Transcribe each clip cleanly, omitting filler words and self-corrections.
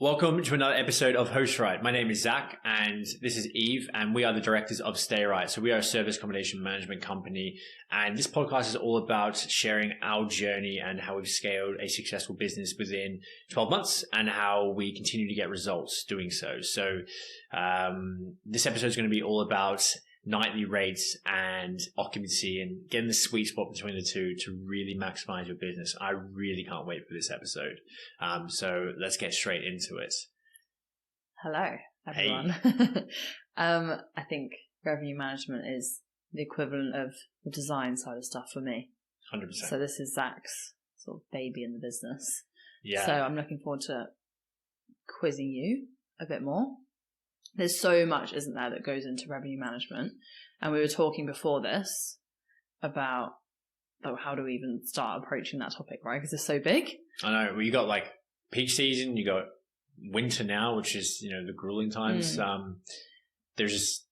Welcome to another episode of HostRight. My name is Zach and this is Eve, and we are the directors of StayRight. So we are a service accommodation management company, and this podcast is all about sharing our journey and how we've scaled a successful business within 12 months and how we continue to get results doing so. So this episode is going to be all about nightly rates and occupancy and getting the sweet spot between the two to really maximize your business. I really can't wait for this episode. So let's get straight into it. Hello, everyone. Hey. I think revenue management is the equivalent of the design side of stuff for me. 100%. So this is Zach's sort of baby in the business. Yeah. So I'm looking forward to quizzing you a bit more. There's so much, isn't there, that goes into revenue management. And we were talking before this about how do we even start approaching that topic, right? Because it's so big. I know. Well, you got like peak season, you got winter now, which is, the grueling times. There's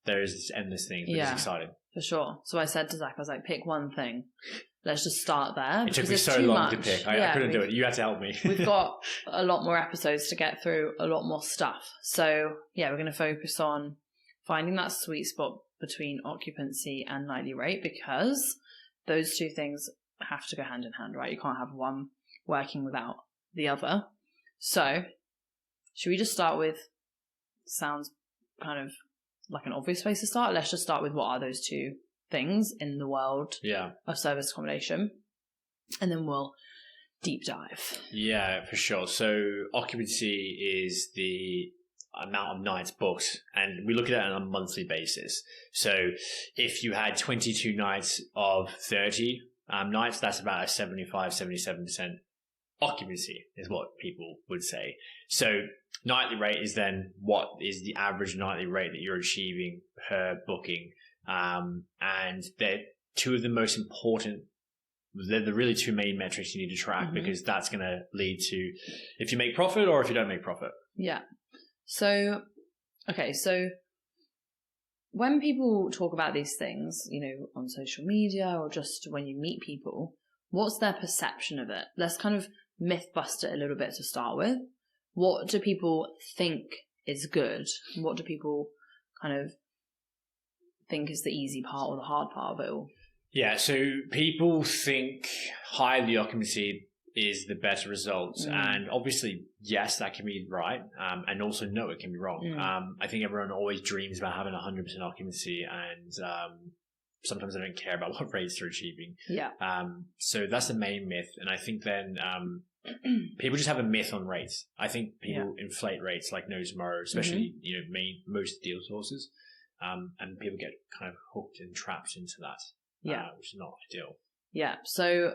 endless things, but it's exciting. For sure. So I said to Zach, I was like, pick one thing. Let's just start there. It took me so long to pick. I couldn't do it. You had to help me. We've got a lot more episodes to get through, a lot more stuff. So yeah, we're going to focus on finding that sweet spot between occupancy and nightly rate, because those two things have to go hand in hand, right? You can't have one working without the other. So should we just start with, sounds kind of like an obvious place to start. Let's just start with what are those two things in the world of service accommodation, and then we'll deep dive. Yeah, for sure. So occupancy is the amount of nights booked, and we look at it on a monthly basis. So if you had 22 nights of 30 nights, that's about a 75-77% occupancy is what people would say. So nightly rate is then what is the average nightly rate that you're achieving per booking. And they're two of the most important, they're the really two main metrics you need to track, because that's going to lead to if you make profit or if you don't make profit. Yeah. So, okay. So when people talk about these things, on social media or just when you meet people, what's their perception of it? Let's kind of myth bust it a little bit to start with. What do people think is good? What do people kind of think is the easy part or the hard part of it all? Yeah, so people think high occupancy is the better result. And obviously, yes, that can be right. And also, no, it can be wrong. I think everyone always dreams about having 100% occupancy, and sometimes they don't care about what rates they're achieving. Yeah. So that's the main myth. And I think then people just have a myth on rates. I think people inflate rates like no tomorrow, especially, most deal sources. And people get kind of hooked and trapped into that, which is not ideal. Yeah. So,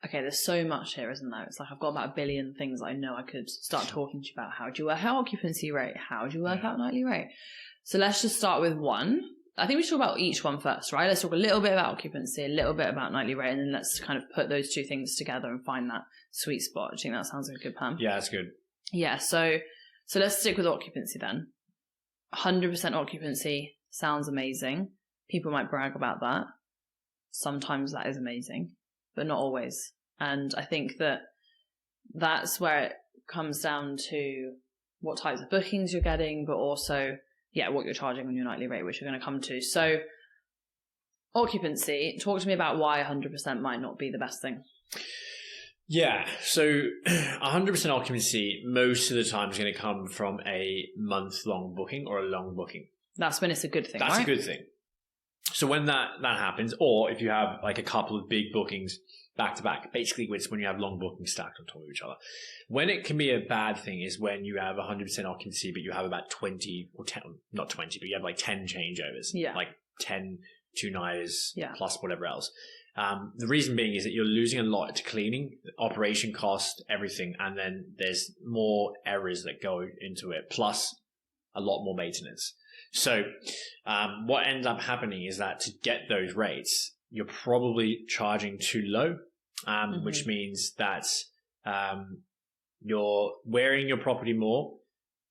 okay, there's so much here, isn't there? It's like I've got about a billion things I know I could start talking to you about. How do you work out occupancy rate? How do you work out nightly rate? So let's just start with one. I think we should talk about each one first, right? Let's talk a little bit about occupancy, a little bit about nightly rate, and then let's kind of put those two things together and find that sweet spot. Do you think that sounds like a good plan? Yeah, that's good. Yeah. So let's stick with occupancy then. 100% occupancy sounds amazing. People might brag about that. Sometimes that is amazing, but not always. And I think that's where it comes down to what types of bookings you're getting, but also, what you're charging on your nightly rate, which you're going to come to. So occupancy, talk to me about why 100% might not be the best thing. Yeah, so 100% occupancy most of the time is going to come from a month-long booking or a long booking. That's when it's a good thing, That's a good thing. So when that happens, or if you have like a couple of big bookings back to back, basically it's when you have long bookings stacked on top of each other. When it can be a bad thing is when you have 100% occupancy, but you have about 20 or 10, not 20, but you have like 10 changeovers, like 10 two-nighters plus whatever else. The reason being is that you're losing a lot to cleaning, operation cost, everything, and then there's more errors that go into it, plus a lot more maintenance. So what ends up happening is that to get those rates, you're probably charging too low, which means that you're wearing your property more,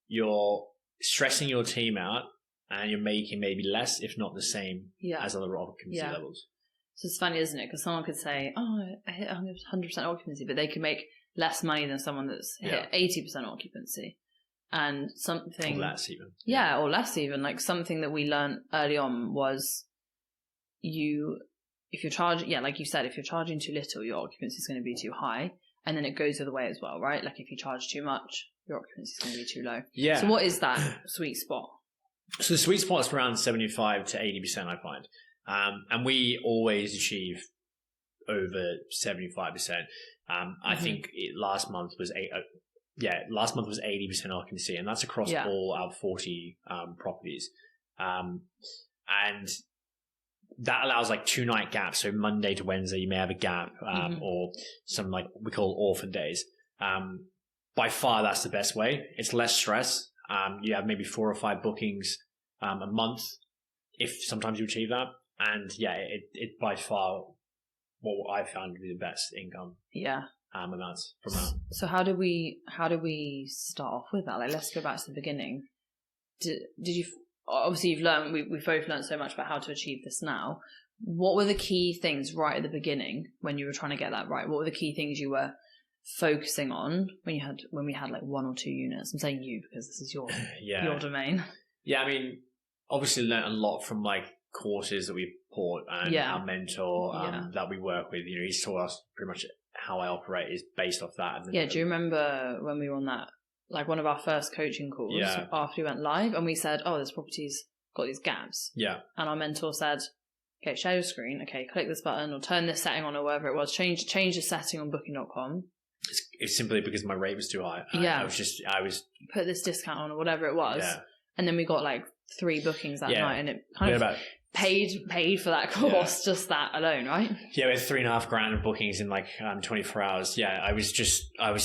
you're stressing your team out, and you're making maybe less, if not the same, as other occupancy levels. So it's funny, isn't it? Because someone could say, I hit 100% occupancy, but they can make less money than someone that's hit 80% occupancy. And something... Or less even. Yeah, or less even. Like something that we learned early on was if you're charging, like you said, if you're charging too little, your occupancy is going to be too high. And then it goes the other way as well, right? Like if you charge too much, your occupancy is going to be too low. Yeah. So what is that sweet spot? So the sweet spot is around 75 to 80%, I find. And we always achieve over 75%. I think last month was 80% occupancy, and that's across all our 40 properties. And that allows like 2-night gaps. So Monday to Wednesday, you may have a gap, or some like we call orphan days. By far, that's the best way. It's less stress. You have maybe 4 or 5 bookings a month, if sometimes you achieve that. And it by far what I found to be the best income. Amounts from that. So how do we start off with that? Like, let's go back to the beginning. Did you obviously you've learned, we've both learned so much about how to achieve this now. What were the key things right at the beginning when you were trying to get that right? What were the key things you were focusing on when we had like 1 or 2 units? I'm saying you because this is your your domain. Yeah, I mean, obviously learned a lot from like courses that we bought and our mentor that we work with. You know, he's taught us pretty much how I operate is based off that. And do you remember when we were on that, like one of our first coaching calls after we went live, and we said, oh, this property's got these gaps. Yeah. And our mentor said, okay, share your screen. Okay, click this button or turn this setting on or whatever it was. Change the setting on booking.com. It's simply because my rate was too high. I was put this discount on or whatever it was. Yeah. And then we got like 3 bookings that night, and it kind of paid for that course, just that alone, right? Yeah, with $3,500 of bookings in like 24 hours. Yeah, I was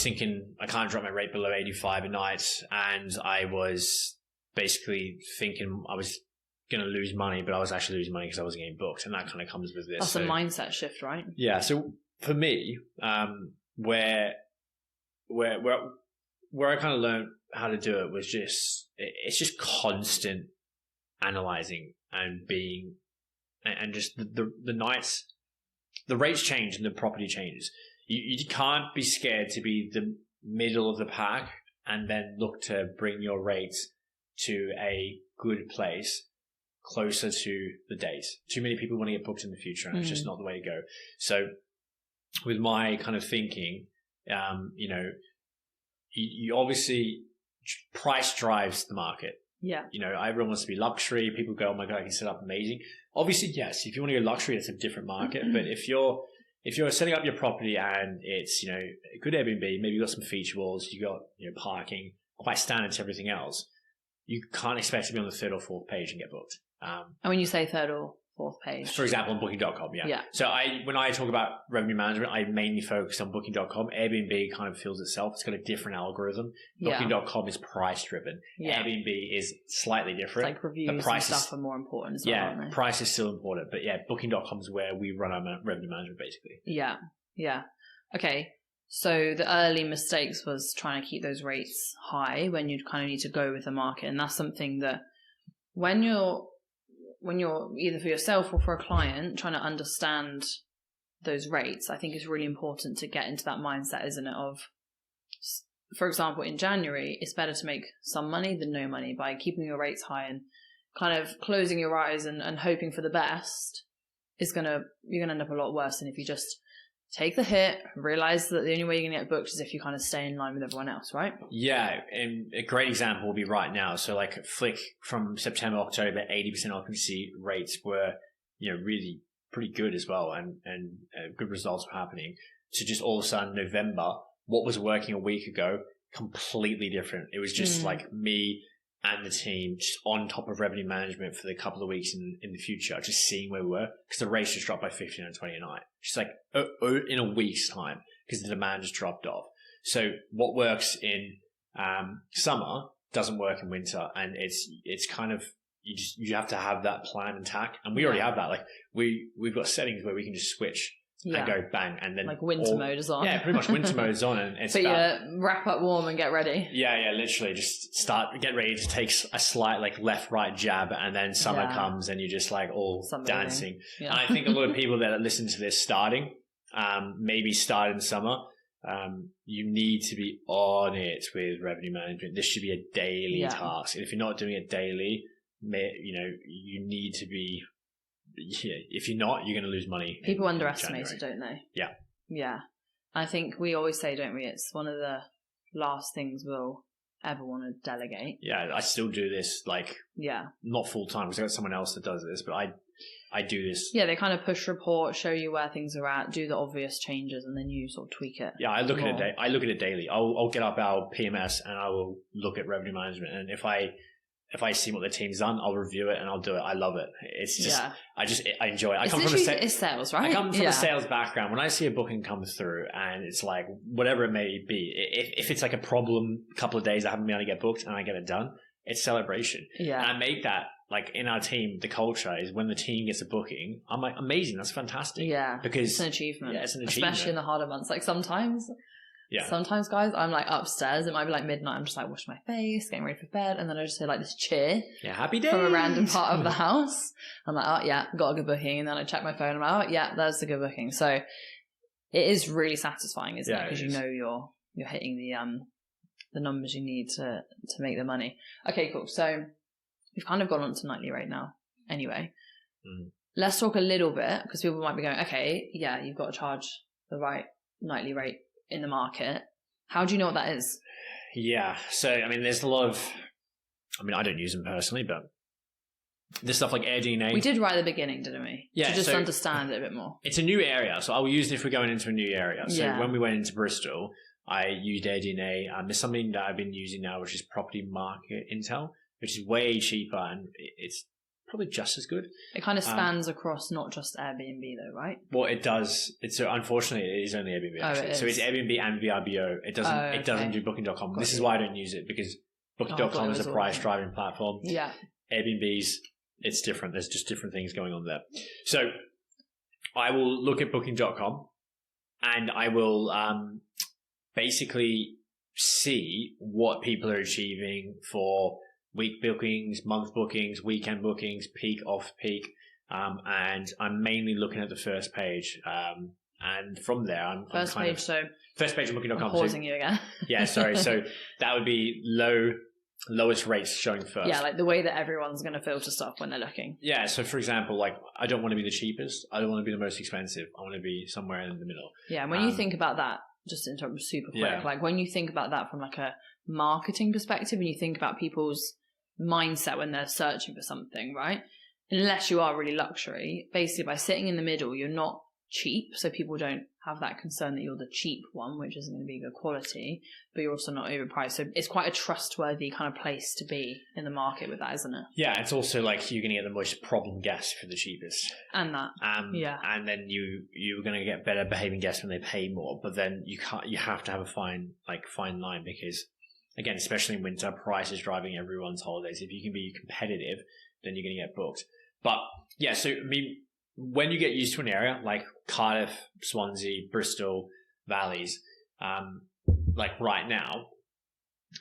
thinking I can't drop my rate below 85 a night, and I was basically thinking I was going to lose money, but I was actually losing money because I wasn't getting booked, and that kind of comes with this. That's a mindset shift, right? Yeah. So for me, where I kind of learned how to do it was it's just constant analyzing and being, and just the nights, the rates change and the property changes. You can't be scared to be the middle of the pack and then look to bring your rates to a good place closer to the dates. Too many people want to get booked in the future, and it's just not the way to go. So with my kind of thinking, you obviously, price drives the market. Yeah. You know, everyone wants to be luxury. People go, oh my God, I can set up amazing. Obviously, yes, if you want to go luxury, it's a different market. But if you're setting up your property and it's, you know, a good Airbnb, maybe you've got some feature walls, you got, you know, parking, quite standard to everything else, you can't expect to be on the 3rd or 4th page and get booked. And when you say 3rd or 4th page? For example, on booking.com, yeah. So when I talk about revenue management, I mainly focus on booking.com. Airbnb kind of feels itself. It's got a different algorithm. Booking.com is price driven. Yeah. Airbnb is slightly different. It's like reviews and stuff are more important as well, aren't they? Price is still important. But booking.com is where we run our revenue management basically. Yeah. Okay. So the early mistakes was trying to keep those rates high when you kind of need to go with the market. And that's something that when you're either for yourself or for a client trying to understand those rates, I think it's really important to get into that mindset, isn't it? Of, for example, in January, it's better to make some money than no money by keeping your rates high and kind of closing your eyes and hoping for the best. You're going to end up a lot worse than if you just take the hit, realize that the only way you're going to get booked is if you kind of stay in line with everyone else, right? Yeah, and a great example will be right now. So like Flick from September, October, 80% occupancy rates were, you know, really pretty good as well, and good results were happening. So just all of a sudden, November, what was working a week ago, completely different. It was just like me and the team just on top of revenue management for the couple of weeks in the future, just seeing where we were, because the rates just dropped by 15 and 20 a night. Just like in a week's time, because the demand just dropped off. So what works in summer doesn't work in winter, and it's kind of, you have to have that plan intact, and we already have that. Like we've got settings where we can just switch and go bang, and then like winter mode is on. Yeah, pretty much winter mode is on, and it's wrap up warm and get ready. Yeah, literally just get ready to take a slight like left right jab, and then summer comes and you're just like all dancing. Yeah. And I think a lot of people that listen to this starting, maybe start in summer, you need to be on it with revenue management. This should be a daily task. And if you're not doing it daily, you need to be. Yeah, if you're not, you're going to lose money. People underestimate it, don't they? Yeah. Yeah. I think we always say, don't we? It's one of the last things we'll ever want to delegate. Yeah, I still do this, not full time because I've got someone else that does this, but I do this. Yeah, they kind of push report, show you where things are at, do the obvious changes, and then you sort of tweak it. Yeah, I look at it daily. I'll get up our PMS and I will look at revenue management, and if I see what the team's done, I'll review it and I'll do it. I love it. It's just, I enjoy it. It's sales, right? I come from a sales background. When I see a booking come through and it's like, whatever it may be, if it's like a problem, a couple of days I haven't been able to get booked and I get it done, it's celebration. Yeah. And I make that, like in our team, the culture is when the team gets a booking, I'm like, amazing. That's fantastic. Yeah. Because it's an achievement. Yeah, it's an achievement. Especially in the harder months. Like sometimes, guys, I'm like upstairs. It might be like midnight. I'm just like washing my face, getting ready for bed. And then I just hear like this cheer. Yeah, happy days. From a random part of the house. I'm like, oh yeah, got a good booking. And then I check my phone. I'm like, oh yeah, there's the good booking. So it is really satisfying, isn't it? Because you know you're hitting the numbers you need to make the money. Okay, cool. So we've kind of gone on to nightly rate now. Anyway, let's talk a little bit because people might be going, okay, yeah, you've got to charge the right nightly rate in the market. How do you know what that is? Yeah. So, I mean, there's a lot of, I don't use them personally, but there's stuff like AirDNA. We did right at the beginning, didn't we? Yeah. To just understand it a bit more. It's a new area. So I'll use it if we're going into a new area. So when we went into Bristol, I used AirDNA. There's something that I've been using now, which is Property Market Intel, which is way cheaper and it's probably just as good. It kind of spans across not just Airbnb though, right? Well, it does. Unfortunately, it is only Airbnb actually. So it's Airbnb and VRBO. It doesn't do Booking.com. This is why I don't use it because Booking.com is a price driving platform. Yeah. Airbnb's, it's different. There's just different things going on there. So I will look at Booking.com and I will basically see what people are achieving for week bookings, month bookings, weekend bookings, peak, off peak. And I'm mainly looking at the first page. And from there, First page on Booking.com. I'm pausing you again. Yeah, sorry. So that would be lowest rates showing first. Yeah, like the way that everyone's going to filter stuff when they're looking. Yeah. So for example, like I don't want to be the cheapest. I don't want to be the most expensive. I want to be somewhere in the middle. Yeah. And when you think about that, just to interrupt super quick, like when you think about that from like a marketing perspective and you think about people's mindset when they're searching for something, right? Unless you are really luxury, basically by sitting in the middle, you're not cheap. So people don't have that concern that you're the cheap one, which isn't going to be good quality, but you're also not overpriced. So it's quite a trustworthy kind of place to be in the market with that, isn't it? Yeah. It's also like you're going to get the most problem guests for the cheapest. And that. And then you're going to get better behaving guests when they pay more, but then you have to have a fine line because again, especially in winter, price is driving everyone's holidays. If you can be competitive, then you're going to get booked. But yeah, so I mean, when you get used to an area like Cardiff, Swansea, Bristol, Valleys, like right now,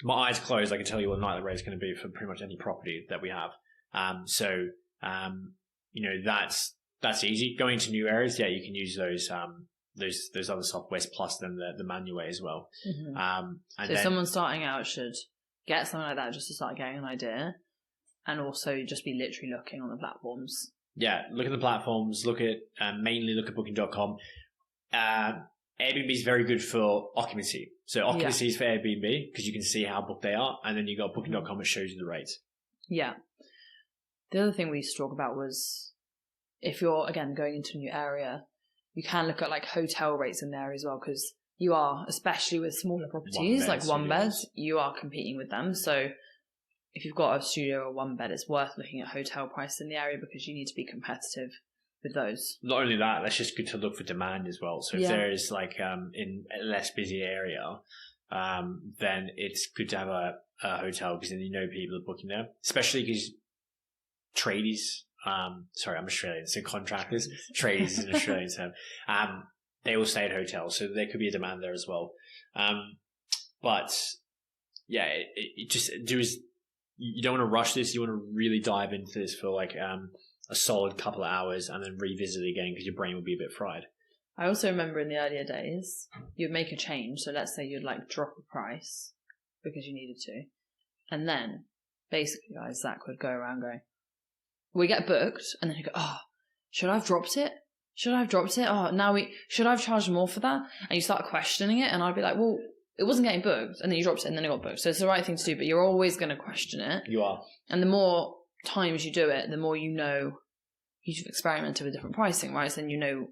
my eyes closed, I can tell you what nightly rate is going to be for pretty much any property that we have. That's easy. Going to new areas, yeah, you can use those other softwares plus then the manual way as well. Mm-hmm. So someone starting out should get something like that just to start getting an idea, and also just be literally looking on the platforms. Yeah, look at the platforms. Mainly look at Booking.com. Airbnb is very good for occupancy. So occupancy is for Airbnb because you can see how booked they are, and then you got Booking.com which shows you the rates. Yeah. The other thing we used to talk about was if you're again going into a new area, you can look at like hotel rates in there as well because you are, especially with smaller properties like one beds, you are competing with them. So if you've got a studio or one bed, it's worth looking at hotel price in the area because you need to be competitive with those. Not only that, that's just good to look for demand as well. So if there is like in a less busy area, then it's good to have a hotel because then you know people are booking there, especially because tradies. Sorry, I'm Australian, so contractors. Tradies is an Australian term. They all stay at hotels, so there could be a demand there as well. But yeah, it just you don't want to rush this. You want to really dive into this for like a solid couple of hours and then revisit it again because your brain will be a bit fried. I also remember in the earlier days, you'd make a change. So let's say you'd like drop a price because you needed to. And then basically, guys, Zach would go around going, we get booked. And then he'd go, oh, should I have dropped it? Should I have dropped it? Oh, should I have charged more for that? And you start questioning it. And I'd be like, well, it wasn't getting booked. And then you dropped it and then it got booked. So it's the right thing to do, but you're always going to question it. You are. And the more times you do it, the more you know you've experimented with different pricing, right? So then you know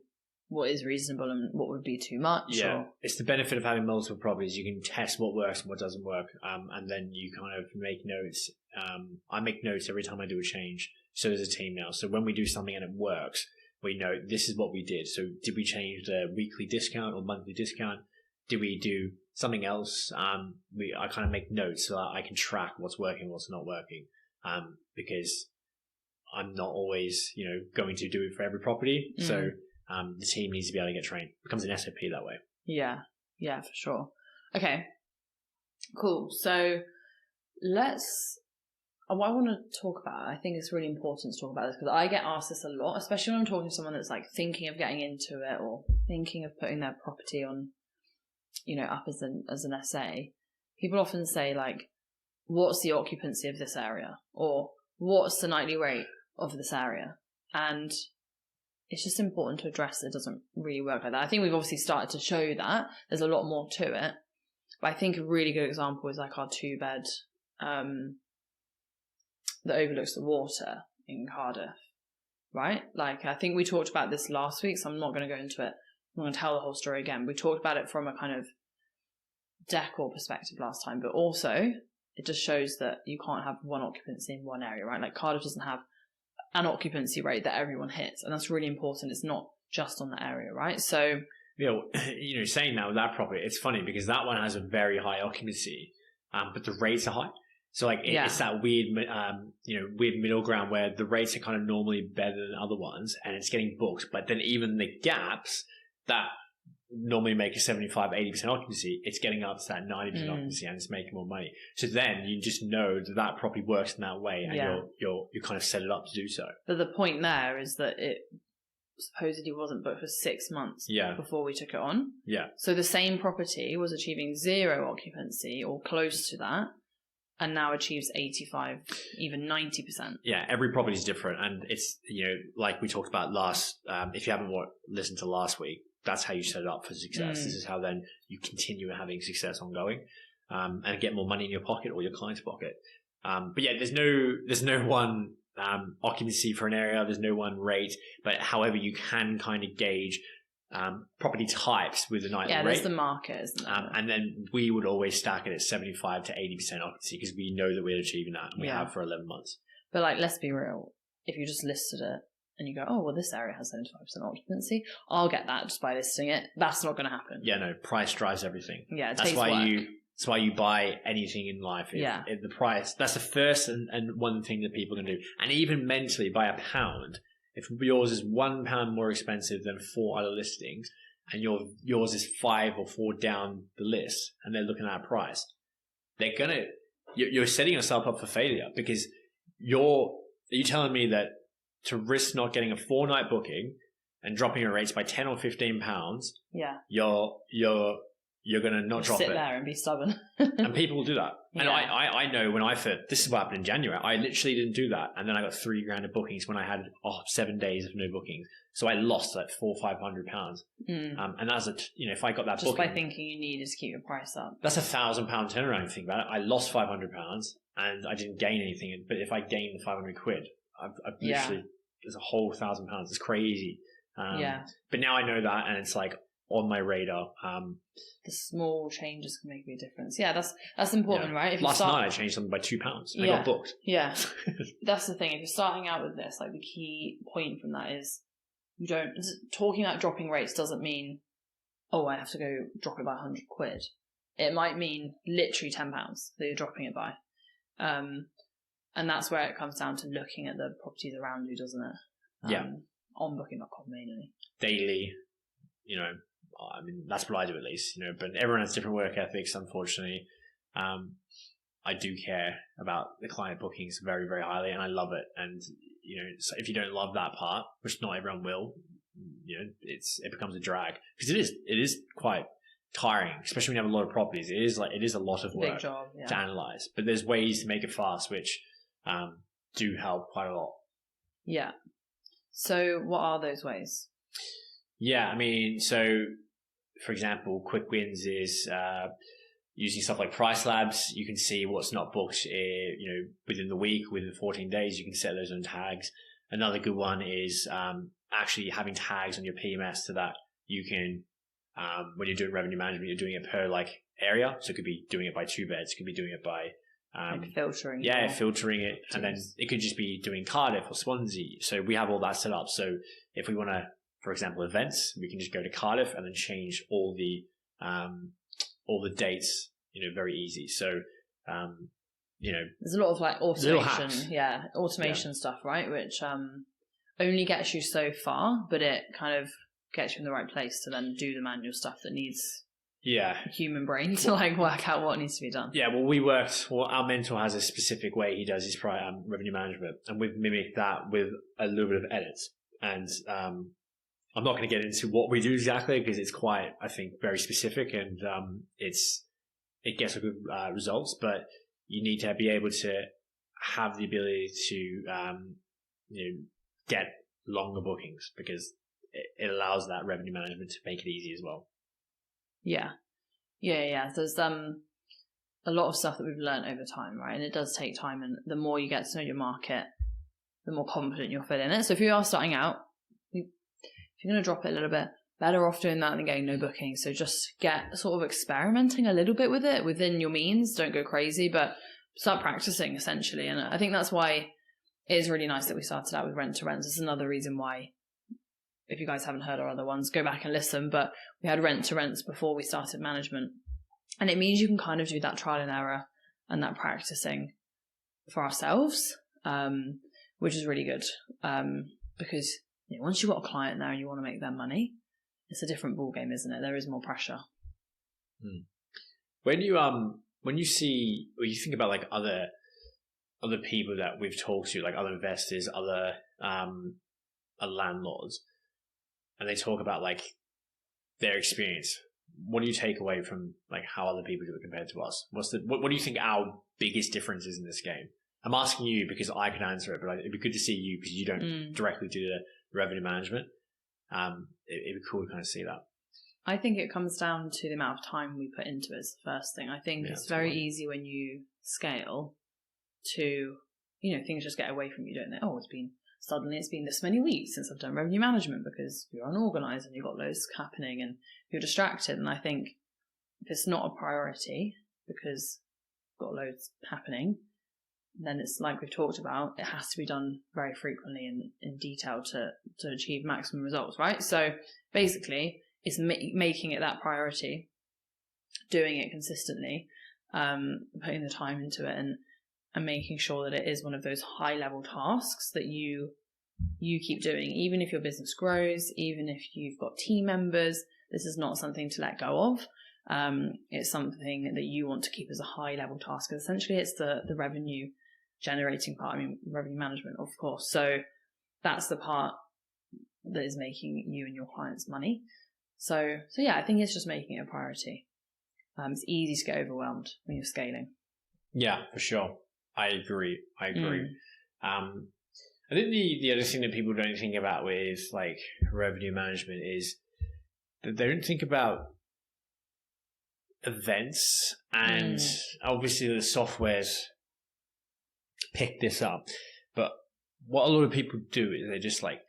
what is reasonable and what would be too much. Yeah, it's the benefit of having multiple properties. You can test what works and what doesn't work, and then you kind of make notes. I make notes every time I do a change. So there's a team now. So when we do something and it works, we know this is what we did. So did we change the weekly discount or monthly discount? Did we do something else? I kind of make notes so that I can track what's working, what's not working, because I'm not always, going to do it for every property. Mm. So the team needs to be able to get trained. It becomes an SOP that way. Yeah, for sure. Okay, cool. So what I want to talk about, I think it's really important to talk about this because I get asked this a lot, especially when I'm talking to someone that's like thinking of getting into it or thinking of putting their property on, up as an SA. People often say like, what's the occupancy of this area? Or what's the nightly rate of this area? And it's just important to address it doesn't really work like that. I think we've obviously started to show that there's a lot more to it. But I think a really good example is like our 2-bed that overlooks the water in Cardiff, right? Like I think we talked about this last week, so I'm not going to go into it. I'm going to tell the whole story again. We talked about it from a kind of decor perspective last time, but also it just shows that you can't have one occupancy in one area, right? Like Cardiff doesn't have an occupancy rate that everyone hits, and that's really important. It's not just on that area, right? So saying that with that property, it's funny because that one has a very high occupancy, but the rates are high. So it's that weird middle ground where the rates are kind of normally better than other ones, and it's getting booked. But then even the gaps that normally make a 75, 80% occupancy, it's getting up to that 90% occupancy, and it's making more money. So then you just know that property works in that way, and you're kind of set it up to do so. But the point there is that it supposedly wasn't booked for 6 months before we took it on. Yeah. So the same property was achieving 0 occupancy or close to that, and now achieves 85, even 90%. Yeah, every property is different, and it's like we talked about last. If you haven't listened to last week, that's how you set it up for success. This is how then you continue having success ongoing, and get more money in your pocket or your client's pocket. But yeah, there's no one occupancy for an area. There's no one rate, but however you can kind of gauge property types with the nightly rate. Yeah, there's the market, isn't there? And then we would always stack it at 75 to 80% occupancy because we know that we're achieving that, and we have for 11 months. But like, let's be real. If you just listed it and you go, oh, well, this area has 75% occupancy, I'll get that just by listing it. That's not going to happen. Yeah, no, price drives everything. Yeah, that's takes why work. That's why you buy anything in life. If the price, that's the first and one thing that people can do. And even mentally, by a pound, if yours is £1 more expensive than 4 other listings, and yours is 5 or 4 down the list, and they're looking at a price, you're setting yourself up for failure because are you telling me that to risk not getting a 4-night booking and dropping your rates by £10 or £15, you're going to not drop it. Sit there and be stubborn. And people will do that. Yeah. And I know when this is what happened in January. I literally didn't do that. And then I got $3,000 of bookings when I had 7 days of no bookings. So I lost like £400-500. And that's if I got that just booking. By thinking you needed to keep your price up. That's £1,000 turnaround if you think about it. I lost £500 and I didn't gain anything. But if I gained the £500, I've literally, there's a whole £1,000. It's crazy. But now I know that, and it's like on my radar. The small changes can make a big difference. Yeah, that's important, right? If Last night I changed something by £2 and I got booked. Yeah, that's the thing. If you're starting out with this, like the key point from that is talking about dropping rates doesn't mean, oh, I have to go drop it by £100. It might mean literally £10 that you're dropping it by. And that's where it comes down to looking at the properties around you, doesn't it? On booking.com mainly. Daily, I mean, that's what I do at least, but everyone has different work ethics, unfortunately. I do care about the client bookings very, very highly, and I love it. And, so if you don't love that part, which not everyone will, it becomes a drag, because it is quite tiring, especially when you have a lot of properties. It is a lot of work. Big job, yeah. To analyze, but there's ways to make it fast, which do help quite a lot. Yeah. So what are those ways? Yeah, I mean, so for example, quick wins is using stuff like price labs. You can see what's not booked, within the week, within 14 days. You can set those on tags. Another good one is actually having tags on your PMS, so that you can, when you're doing revenue management, you're doing it per like area. So it could be doing it by 2 beds, it could be doing it by like filtering. Yeah, filtering it. And then it could just be doing Cardiff or Swansea. So we have all that set up. So if we want to, for example, events, we can just go to Cardiff and then change all the dates, very easy. So, there's a lot of like automation stuff, right? Which only gets you so far, but it kind of gets you in the right place to then do the manual stuff that needs a human brain to like work out what needs to be done. Yeah, well, our mentor has a specific way he does his revenue management, and we've mimicked that with a little bit of edits. And I'm not going to get into what we do exactly, because it's quite, I think, very specific, and it gets good results, but you need to be able to have the ability to get longer bookings, because it allows that revenue management to make it easy as well. Yeah. There's a lot of stuff that we've learned over time, right? And it does take time, and the more you get to know your market, the more confident you'll feel in it. So if you are starting out, if you're going to drop it a little bit, better off doing that than getting no bookings. So just get sort of experimenting a little bit with it within your means. Don't go crazy, but start practicing essentially. And I think that's why it is really nice that we started out with rent to rents. It's another reason why, if you guys haven't heard our other ones, go back and listen. But we had rent to rents before we started management. And it means you can kind of do that trial and error and that practicing for ourselves, which is really good. Because once you've got a client there and you want to make them money, it's a different ballgame, isn't it? There is more pressure. When you see, or you think about like other people that we've talked to, like other investors, other landlords, and they talk about like their experience, what do you take away from like how other people do it compared to us? What do you think our biggest difference is in this game? I'm asking you because I can answer it, but it'd be good to see you, because you don't directly do the revenue management. It'd be cool to kind of see that. I think it comes down to the amount of time we put into it is the first thing. I think it's very easy when you scale to, things just get away from you, don't they? Oh, it's been this many weeks since I've done revenue management, because you're unorganized and you've got loads happening and you're distracted. And I think if it's not a priority because you've got loads happening, then it's like we've talked about, it has to be done very frequently and in detail to achieve maximum results, right? So basically, it's making it that priority, doing it consistently, putting the time into it, and making sure that it is one of those high-level tasks that you keep doing. Even if your business grows, even if you've got team members, this is not something to let go of. It's something that you want to keep as a high-level task. Essentially, it's the revenue generating part. I mean, revenue management, of course. So that's the part that is making you and your clients money. So yeah, I think it's just making it a priority. It's easy to get overwhelmed when you're scaling. Yeah, for sure. I agree. I think the other thing that people don't think about with like revenue management is that they don't think about events, and obviously the softwares pick this up. But what a lot of people do is they just like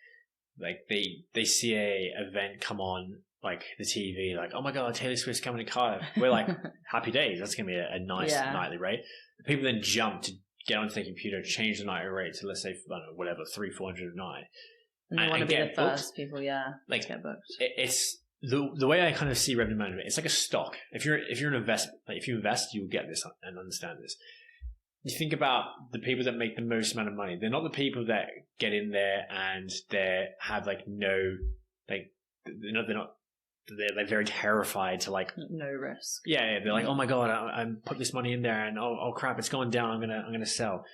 they see a event come on like the TV, like, oh my God, Taylor Swift's coming to Cardiff. We're like, happy days. That's going to be a nice nightly rate. People then jump to get onto their computer, change the nightly rate to, let's say, I don't know, whatever, 300-400 a night. And they want to be the first people, to get booked. It's the way I kind of see revenue management. It's like a stock. If you're an investment, like if you invest, you'll get this and understand this. You think about the people that make the most amount of money. They're not the people that get in there and they have like they're very terrified to like no risk. Yeah, they're like, oh my God, I put this money in there and oh crap, it's going down. I'm gonna sell.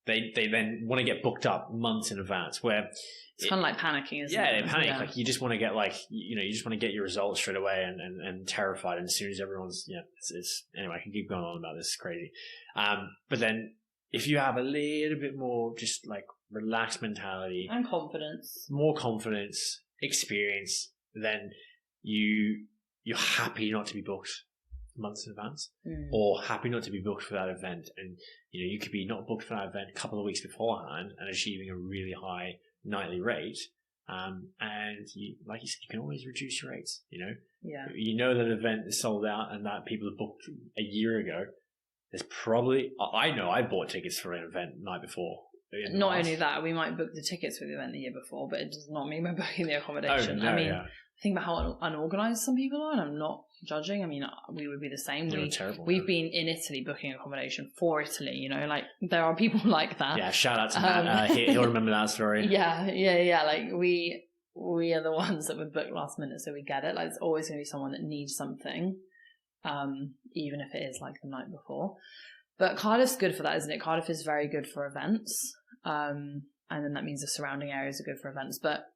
they then want to get booked up months in advance. Where it's kind of like panicking, isn't it? Yeah, they panic. Yeah. Like you just want to get you just want to get your results straight away and terrified. And as soon as everyone's it's anyway. I can keep going on about this. It's crazy. But then if you have a little bit more just like relaxed mentality and confidence, more confidence, experience, then you're happy not to be booked months in advance, or happy not to be booked for that event. And you could be not booked for that event a couple of weeks beforehand and achieving a really high nightly rate. And you, like you said, you can always reduce your rates. You know that event is sold out and that people have booked a year ago. There's probably, I know I bought tickets for an event the night before. Not only that, we might book the tickets for the event the year before, but it does not mean we're booking the accommodation. Oh, no, think about how unorganized some people are, and I'm not judging. I mean, we would be the same. We've been in Italy booking accommodation for Italy. Like there are people like that. Yeah, shout out to Matt. He'll remember that story. Yeah. Like we are the ones that would book last minute, so we get it. Like there's always going to be someone that needs something, even if it is like the night before. But Cardiff's good for that, isn't it? Cardiff is very good for events, and then that means the surrounding areas are good for events. But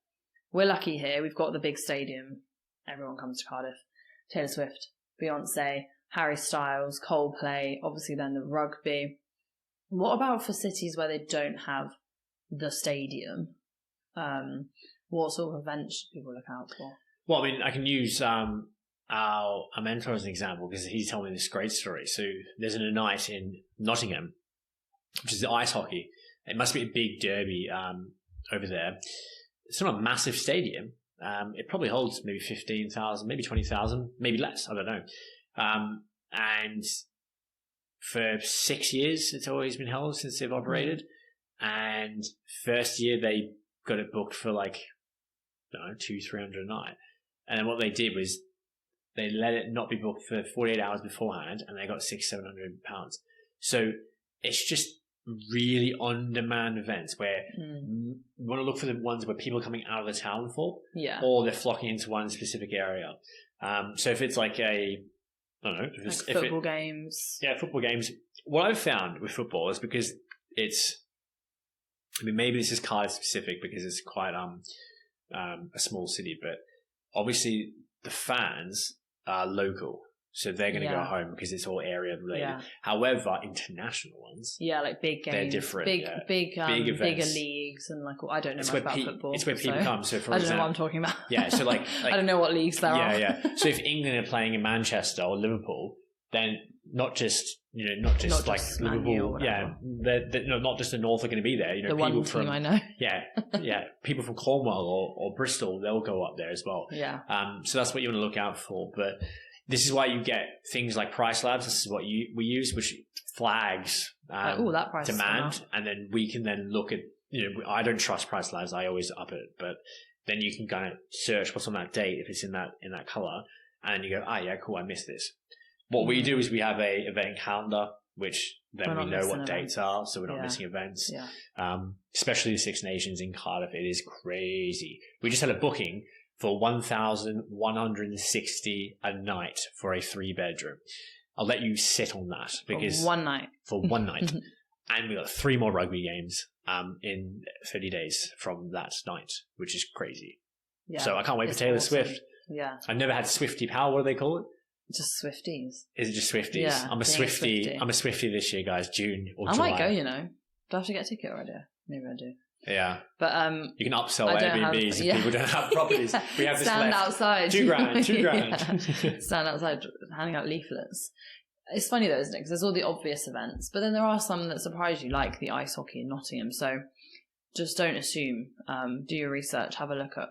we're lucky here. We've got the big stadium. Everyone comes to Cardiff. Taylor Swift, Beyonce, Harry Styles, Coldplay, obviously then the rugby. What about for cities where they don't have the stadium? What sort of events should people look out for? Well, I mean, I can use our mentor as an example because he told me this great story. So there's a night in Nottingham, which is the ice hockey. It must be a big derby over there. It's not a massive stadium. It probably holds maybe 15,000, maybe 20,000, maybe less. I don't know. And for 6 years, it's always been held since they've operated. And first year, they got it booked for like, I don't know, 200-300 a night. And then what they did was they let it not be booked for 48 hours beforehand, and they got £600-700. So it's just really on-demand events where you want to look for the ones where people are coming out of the town for, or they're flocking into one specific area. So if it's like I don't know, like football games. Yeah, football games. What I've found with football is because it's, I mean, maybe this is Cardiff specific because it's quite a small city, but obviously the fans are local. So they're going to go home because it's all area related. Yeah. However, international ones, like big games, they're different. Big events, bigger leagues, and like I don't know much about football. It's where people come. So for I don't know what I'm talking about. Yeah, so like I don't know what leagues there are. Yeah. So if England are playing in Manchester or Liverpool, then not just like Liverpool. Not just the North are going to be there. The people one team I know. Yeah. People from Cornwall or Bristol, they'll go up there as well. Yeah. So that's what you want to look out for, but. This is why you get things like Price Labs. This is what we use, which flags that price demand, and then we can then look at. I don't trust Price Labs. I always up it, but then you can kind of search what's on that date if it's in that color, and you go, cool, I missed this. What we do is we have a event calendar, which then we know what dates are, so we're not missing events. Yeah. Especially the Six Nations in Cardiff, it is crazy. We just had a booking for 1,160 a night for a 3-bedroom. I'll let you sit on that because for one night. And we got 3 more rugby games in 30 days from that night, which is crazy. Yeah, so I can't wait for Taylor Swift. Yeah, I've never had Swiftie Power. What do they call it? Just Swifties. Is it just Swifties? Yeah, I'm a Swiftie. I'm a Swiftie this year, guys. June or July. I might go. Do I have to get a ticket already? Maybe I do. Yeah, but you can upsell Airbnbs if people don't have properties. We have this stand left. Outside. $2,000. Stand outside, handing out leaflets. It's funny though, isn't it? Because there's all the obvious events, but then there are some that surprise you, like the ice hockey in Nottingham. So just don't assume. Do your research. Have a look at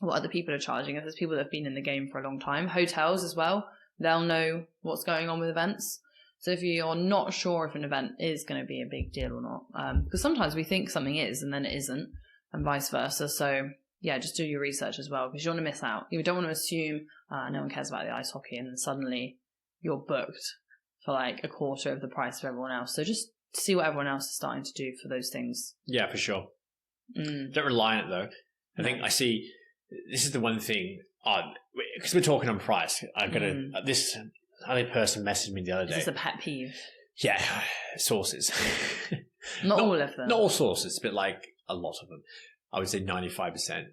what other people are charging. If there's people that have been in the game for a long time, hotels as well, they'll know what's going on with events. So if you're not sure if an event is going to be a big deal or not, because sometimes we think something is and then it isn't, and vice versa. So yeah, just do your research as well because you don't want to miss out. You don't want to assume no one cares about the ice hockey and then suddenly you're booked for like a quarter of the price of everyone else. So just see what everyone else is starting to do for those things. Yeah, for sure. Don't rely on it though. I think I see this is the one thing because we're talking on price. I've got this. Another person messaged me the other day. Is this a pet peeve? Yeah, sources. Not all of them. Not all sources, but like a lot of them. I would say 95%.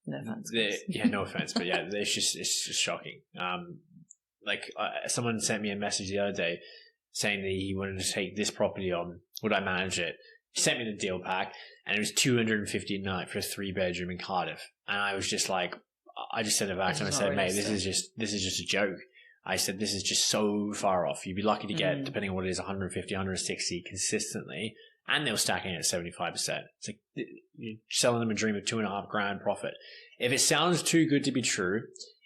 No offense. No offense, but yeah, it's just shocking. Someone sent me a message the other day saying that he wanted to take this property on. Would I manage it? He sent me the deal pack, and it was $250 a night for a 3-bedroom in Cardiff. And I was just like, I just said it back to him. I said, mate, this is just a joke. I said, this is just so far off. You'd be lucky to get, depending on what it is, 150, 160 consistently. And they were stacking at 75%. It's like you're selling them a dream of $2,500 profit. If it sounds too good to be true,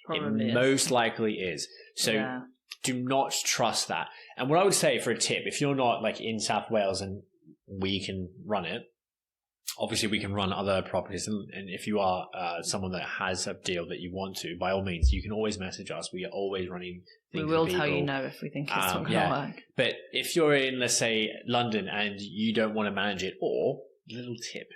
it most likely is. So do not trust that. And what I would say for a tip, if you're not like in South Wales and we can run it, obviously we can run other properties. And if you are someone that has a deal that you want to, by all means, you can always message us. We are always running things. We will tell you no if we think it's not going to work. But if you're in, let's say, London and you don't want to manage it, or little tip,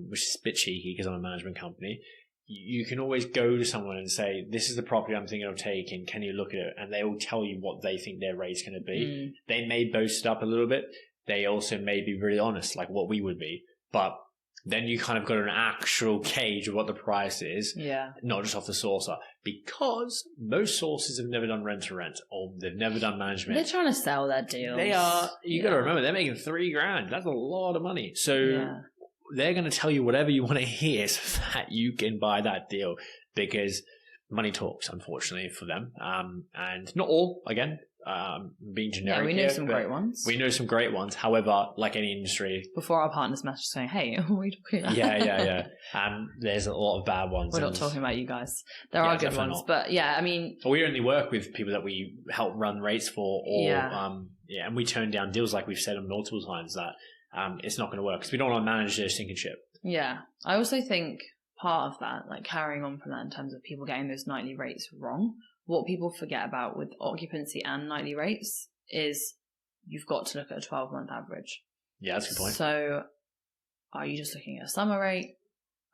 which is a bit cheeky because I'm a management company, you can always go to someone and say, this is the property I'm thinking of taking. Can you look at it? And they will tell you what they think their rate's going to be. They may boast it up a little bit. They also may be really honest, like what we would be. But then you kind of got an actual gauge of what the price is, not just off the sourcer. Because most sources have never done rent to rent, or they've never done management. They're trying to sell their deals. They are. You got to remember, they're making $3,000. That's a lot of money. So they're going to tell you whatever you want to hear so that you can buy that deal, because money talks, unfortunately, for them. And not all, again. Being generic. Yeah, we know some great ones. We know some great ones. However, like any industry, before our partners message saying, "Hey, what are we talking about?" Yeah. There's a lot of bad ones. We're not talking about you guys. There are good ones, but I mean, we only work with people that we help run rates for, or and we turn down deals like we've said multiple times that it's not going to work because we don't want to manage their sinking ship. Yeah, I also think part of that, like carrying on from that, in terms of people getting those nightly rates wrong. What people forget about with occupancy and nightly rates is you've got to look at a 12-month average. Yeah, that's a good point. So are you just looking at a summer rate?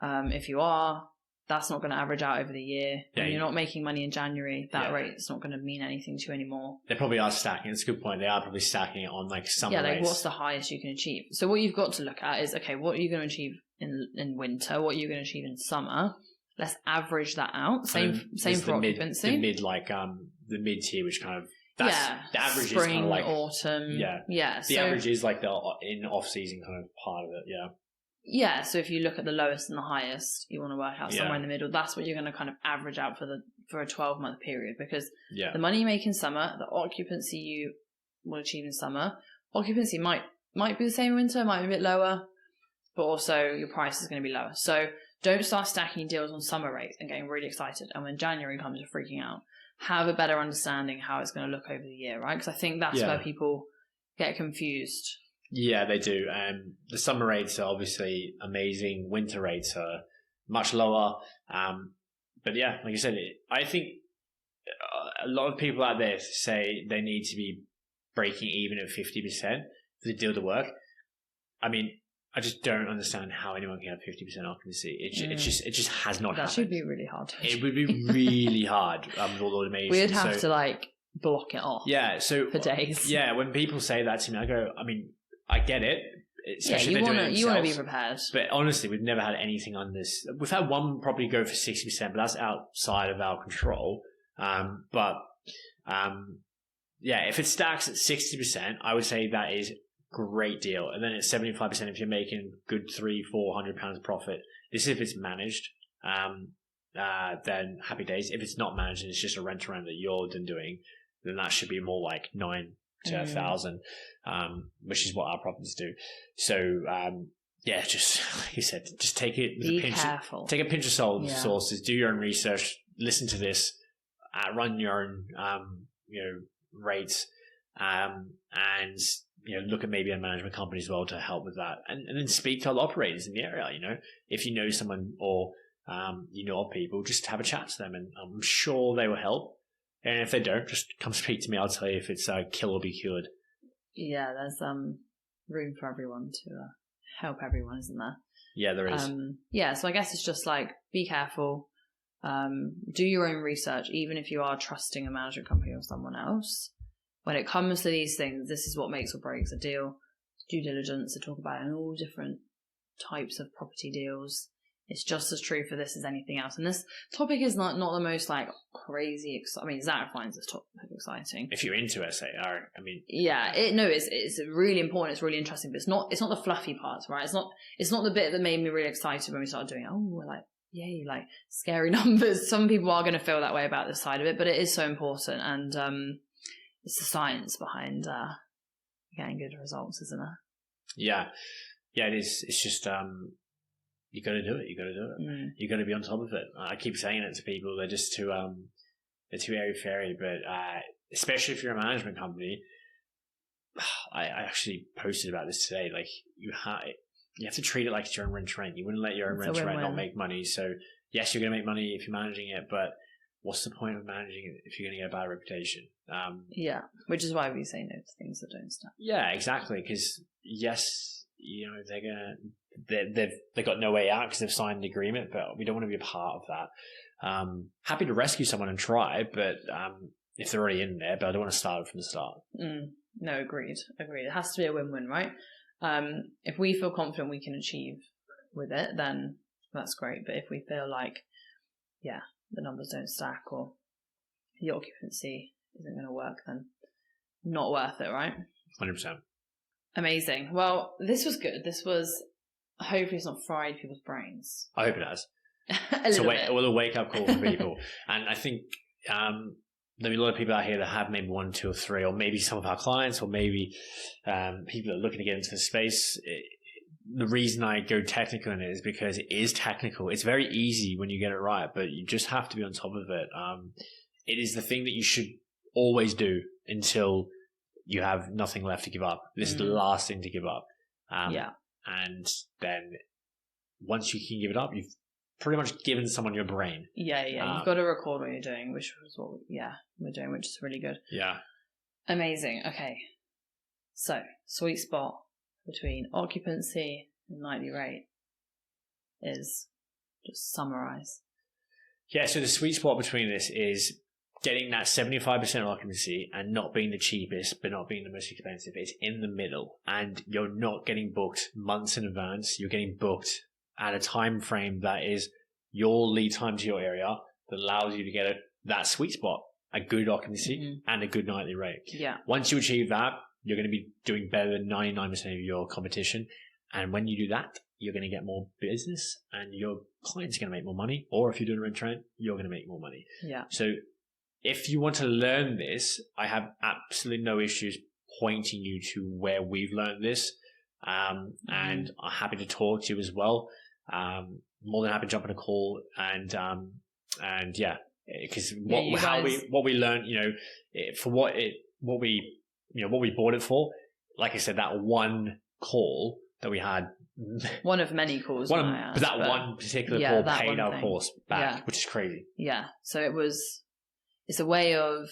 If you are, that's not going to average out over the year. When you're not making money in January, that rate's not going to mean anything to you anymore. They probably are stacking. It's a good point. They are probably stacking it on like summer rates. Yeah, like what's the highest you can achieve? So what you've got to look at is, okay, what are you going to achieve in winter? What are you going to achieve in summer? Let's average that out. Same for occupancy. The mid tier, which kind of the average spring, is kind of like autumn. Yeah. The average is like the in off season kind of part of it. Yeah. Yeah. So if you look at the lowest and the highest, you want to work out somewhere in the middle. That's what you're going to kind of average out for a 12-month period, because the money you make in summer, the occupancy you will achieve in summer, occupancy might be the same in winter, might be a bit lower, but also your price is going to be lower. So don't start stacking deals on summer rates and getting really excited. And when January comes, you're freaking out. Have a better understanding how it's going to look over the year, right? Because I think that's where people get confused. Yeah, they do. The summer rates are obviously amazing. Winter rates are much lower. But yeah, like you said, I think a lot of people out there say they need to be breaking even at 50% for the deal to work. I mean, I just don't understand how anyone can have 50% occupancy. It just has not happened. That should be really hard. It would be really hard with all automation. We'd have to like block it off. Yeah, so for days. Yeah, when people say that to me, I go, I mean, I get it. Especially if you want to be prepared. But honestly, we've never had anything on this. We've had one property go for 60%, but that's outside of our control. If it stacks at 60%, I would say that is great deal. And then it's 75% if you're making good £300-400 profit. This is if it's managed, then happy days. If it's not managed and it's just a rent around that you're doing, then that should be more like 9 to 1,000, which is what our properties do. So just like you said, just take it with careful. Take a pinch of salt. Sources, do your own research, listen to this, run your own rates, and look at maybe a management company as well to help with that, and then speak to other operators in the area. If you know someone or you know of people, just have a chat to them, and I'm sure they will help. And if they don't, just come speak to me. I'll tell you if it's kill or be cured. Yeah, there's room for everyone to help everyone, isn't there? Yeah, there is. So I guess it's just like, be careful. Do your own research, even if you are trusting a management company or someone else. When it comes to these things, this is what makes or breaks a deal. due diligence. They talk about it in all different types of property deals. It's just as true for this as anything else. And this topic is not the most like crazy. I mean, Zach finds this topic exciting. If you're into SAR, I mean, yeah, it's really important. It's really interesting, but it's not the fluffy parts, right? It's not the bit that made me really excited when we started doing it. Oh, we're like, yay, like scary numbers. Some people are going to feel that way about this side of it, but it is so important, and it's the science behind getting good results, isn't it? Yeah, it is. It's just you got to do it. You got to be on top of it. I keep saying it to people. They're just too airy fairy. But especially if you're a management company, I actually posted about this today. Like you have to treat it like it's your own rent. You wouldn't let your own rent not make money. So yes, you're going to make money if you're managing it, but what's the point of managing it if you're going to get a bad reputation? Yeah, which is why we say no to things that don't stack. Yeah, exactly. Because yes, they've got no way out because they've signed an agreement, but we don't want to be a part of that. Happy to rescue someone and try, but if they're already in there, but I don't want to start it from the start. No, agreed. It has to be a win-win, right? If we feel confident we can achieve with it, then that's great. But if we feel like, the numbers don't stack or the occupancy isn't going to work, then not worth it, right? 100%. Amazing. Well, this was good. Hopefully it's not fried people's brains. I hope it has. It's a wake-up call for people. And I think there'll be a lot of people out here that have maybe 1, 2, or 3, or maybe some of our clients, or maybe people that are looking to get into the space. The reason I go technical in it is because it is technical. It's very easy when you get it right, but you just have to be on top of it. It is the thing that you should always do until you have nothing left to give up. This is the last thing to give up. And then once you can give it up, you've pretty much given someone your brain. Yeah. You've got to record what you're doing, which was what we're doing, which is really good. Yeah. Amazing. Okay. So, sweet spot between occupancy and nightly rate is, just summarize. Yeah, so the sweet spot between this is getting that 75% occupancy and not being the cheapest, but not being the most expensive. It's in the middle, and you're not getting booked months in advance. You're getting booked at a time frame that is your lead time to your area that allows you to get that sweet spot, a good occupancy and a good nightly rate. Yeah. Once you achieve that, you're going to be doing better than 99% of your competition. And when you do that, you're going to get more business and your client's going to make more money. Or if you're doing rent rent, you're going to make more money. Yeah. So if you want to learn this, I have absolutely no issues pointing you to where we've learned this. And I'm happy to talk to you as well. More than happy to jump on a call and yeah, because what we learned, for what we bought it for, like I said, that one call that we had, one of many calls, one particular call paid our course back, which is crazy. Yeah, so it's a way of,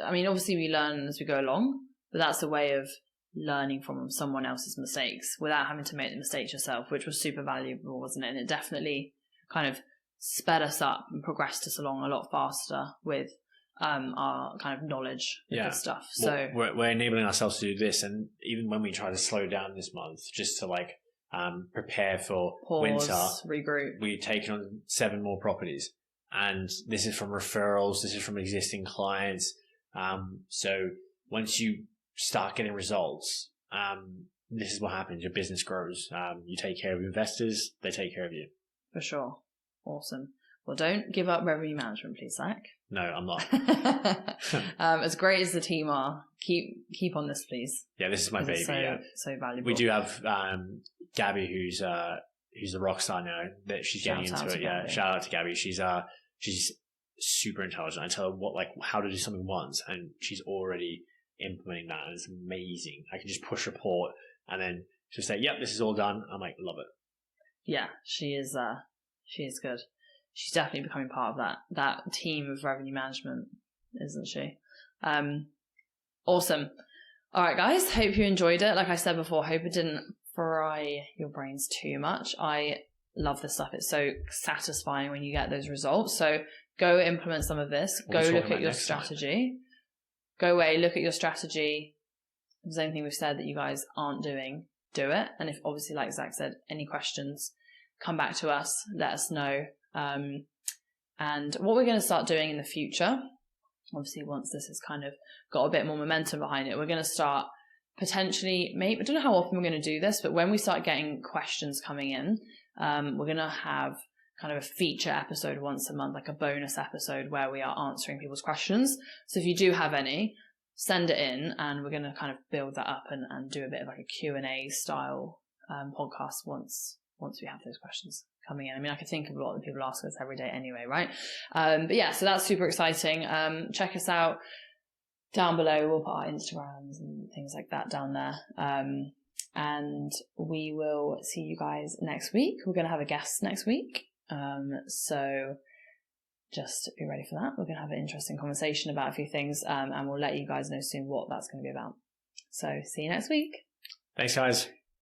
I mean, obviously we learn as we go along, but that's a way of learning from someone else's mistakes without having to make the mistakes yourself, which was super valuable, wasn't it? And it definitely kind of sped us up and progressed us along a lot faster with our kind of knowledge of this stuff. So we're enabling ourselves to do this, and even when we try to slow down this month just to prepare for winter, regroup, we've taken on 7 more properties, and this is from referrals, this is from existing clients. So once you start getting results, this is what happens. Your business grows. You take care of investors, they take care of you. For sure. Awesome. Well, don't give up revenue management, please, Zach. No, I'm not. As great as the team are, keep on this, please. Yeah, this is my baby. So valuable. We do have Gabby, who's a rock star now. That she's getting into it. Yeah, shout out to Gabby. She's super intelligent. I tell her how to do something once, and she's already implementing that, and it's amazing. I can just push report, and then she'll say, "Yep, this is all done." I'm like, love it. Yeah, she is. She is good. She's definitely becoming part of that team of revenue management, isn't she? Awesome. All right, guys. Hope you enjoyed it. Like I said before, hope it didn't fry your brains too much. I love this stuff. It's so satisfying when you get those results. So go implement some of this. Go look at your strategy. Go away, look at your strategy, If there's anything we've said that you guys aren't doing, do it. And if obviously, like Zach said, any questions, come back to us, let us know. And what we're going to start doing in the future, obviously once this has kind of got a bit more momentum behind it, we're going to start potentially, maybe, I don't know how often we're going to do this, but when we start getting questions coming in, we're going to have kind of a feature episode once a month, like a bonus episode where we are answering people's questions. So if you do have any, send it in, and we're going to kind of build that up and do a bit of like a Q&A style podcast once we have those questions coming in. I mean, I can think of a lot that people ask us every day anyway, right? But yeah, so that's super exciting. Check us out down below. We'll put our Instagrams and things like that down there. And we will see you guys next week. We're going to have a guest next week. So just be ready for that. We're going to have an interesting conversation about a few things, and we'll let you guys know soon what that's going to be about. So see you next week. Thanks, guys.